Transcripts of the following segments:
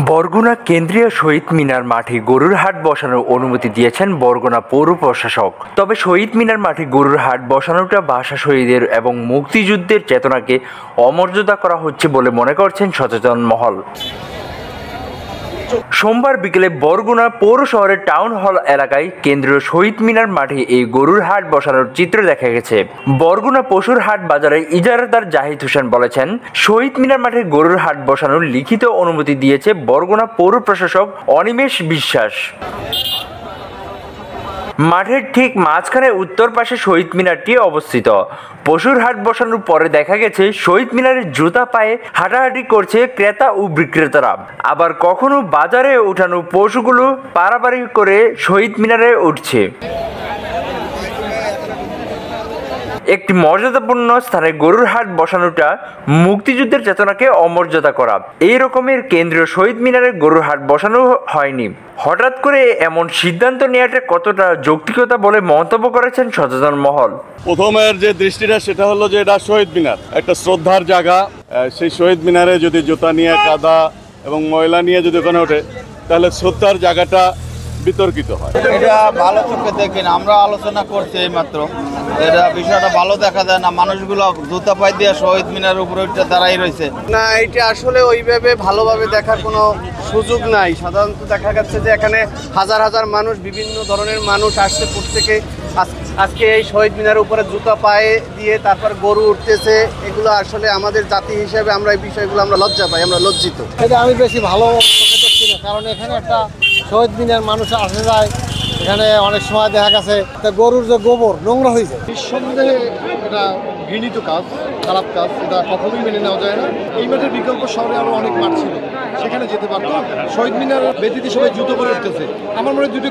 বরগুনা কেন্দ্রীয় শহীদ মিনার মাঠে গরুর হাট বসানোর অনুমতি দিয়েছেন বরগুনা পৌর প্রশাসক। তবে শহীদ মিনার মাঠে গরুর হাট বসানোটা ভাষা শহীদের এবং মুক্তিযুদ্ধের চেতনাকে অমর্যাদা করা হচ্ছে বলে মনে করছেন সচেতন মহল। সোমবার বিকেলে বরগুনা পৌর শহরের টাউন হল এলাকায় কেন্দ্রীয় শহীদ মিনার মাঠে এই গরুর হাট বসানোর চিত্র দেখা গেছে। বরগুনা পশুর হাট বাজারের ইজারাদার জাহিদ হোসেন বলেছেন, শহীদ মিনার মাঠে গরুর হাট বসানোর লিখিত অনুমতি দিয়েছে বরগুনা পৌর প্রশাসক অনিমেষ বিশ্বাস। মাঠের ঠিক মাঝখানে উত্তর পাশে শহীদ মিনারটি অবস্থিত। পশুর হাট বসানোর পরে দেখা গেছে শহীদ মিনারের জুতা পায়ে হাঁটাহাঁটি করছে ক্রেতা ও বিক্রেতারা। আবার কখনো বাজারে ওঠানো পশুগুলো পারাপারি করে শহীদ মিনারে উঠছে। একটি মর্যাদাপূর্ণ স্থানে গরুর হাট বসানোটা মুক্তিযুদ্ধের চেতনাকে অমর্যাদা করা। এই রকমের কেন্দ্রীয় শহীদ মিনারে গরুর হাট বসানো হয়নি। হঠাৎ করে এমন সিদ্ধান্ত নেওয়াটা কতটা যৌক্তিকতা বলে মন্তব্য করেছেন সচেতন মহল। প্রথমের যে দৃষ্টিটা সেটা হলো যে এটা শহীদ মিনার, একটা শ্রদ্ধার জায়গা। সেই শহীদ মিনারে যদি জুতা নিয়ে, কাদা এবং ময়লা নিয়ে যদি ওখানে ওঠে, তাহলে শ্রদ্ধার জায়গাটা বিতর্কিত হয়। এটা ভালো চোখে দেখি না, আমরা আলোচনা করছি এইমাত্র। এটা বিষয়টা ভালো দেখা যায় না, মানুষগুলো জুতা পায়ে দিয়ে শহীদ মিনারের উপরে দাঁড়াই রয়েছে। না, এটা আসলে ওইভাবে ভালোভাবে দেখার কোনো সুযোগ নাই। সাধারণত দেখা যাচ্ছে যে এখানে হাজার হাজার মানুষ, বিভিন্ন ধরনের মানুষ আসছে প্রত্যেকে। আজকে এই শহীদ মিনারের উপরে জুতা পায়ে দিয়ে তারপর গরু উঠতেছে। এগুলো আসলে আমাদের জাতি হিসেবে আমরা এই বিষয়গুলো আমরা লজ্জা পাই, আমরা লজ্জিত। এটা আমি বেশি ভালো চোখে দেখছি না, কারণ এখানে একটা শহীদ মিনার মানুষ আসে যায়, এখানে অনেক সময় দেখা গেছে গরুর যে গোবর নোংরা হয়ে যায়। নিঃসন্দেহে এটা ঘৃণিত কাজ, খারাপ কাজ, এটা কখনোই মেনে নেওয়া যায় না। এই মাঠের বিকল্প শহরে আরো অনেক মাঠ ছিল, সেখানে যেতে পারতো। শহীদ মিনার ব্যতীতে সবাই জুতো পরে উঠতেছে। আমার মনে হয় দুটি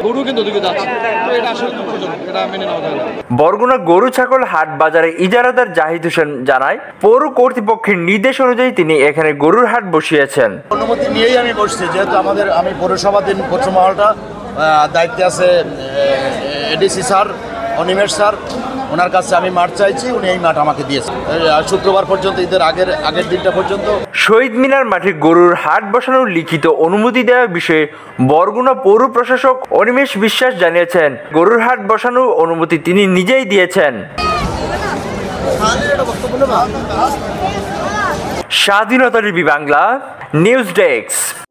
গরু কিন্তু ওদিকে যাচ্ছে, তো এটা আসলে দুঃখজনক, এটা মেনে নেওয়া যায় না। বরগুনা গরু ছাগল হাট বাজারে ইজারাদার জাহিদ হোসেন জানায়, পৌর কর্তৃপক্ষের নির্দেশ অনুযায়ী তিনি এখানে গরুর হাট বসিয়েছেন। অনুমতি নিয়েই আমি বসছি, যেহেতু আমি পৌরসভাধীন পশ্চিম মহলটা দায়িত্বে আছে এডিসি স্যার, অনিমেষ স্যার, ওনার কাছে আমি মাঠ চাইছি, উনি এই মাঠ আমাকে দিয়েছেন শুক্রবার পর্যন্ত, ঈদের আগের দিনটা পর্যন্ত। শহীদ মিনার মাঠে গরুর হাট বসানোর লিখিত অনুমতি দেওয়ার বিষয়ে বরগুনা পৌর প্রশাসক অনিমেষ বিশ্বাস জানিয়েছেন, গরুর হাট বসানোর অনুমতি তিনি নিজেই দিয়েছেন। স্বাধীনতা টিভি বাংলা নিউজ ডেস্ক।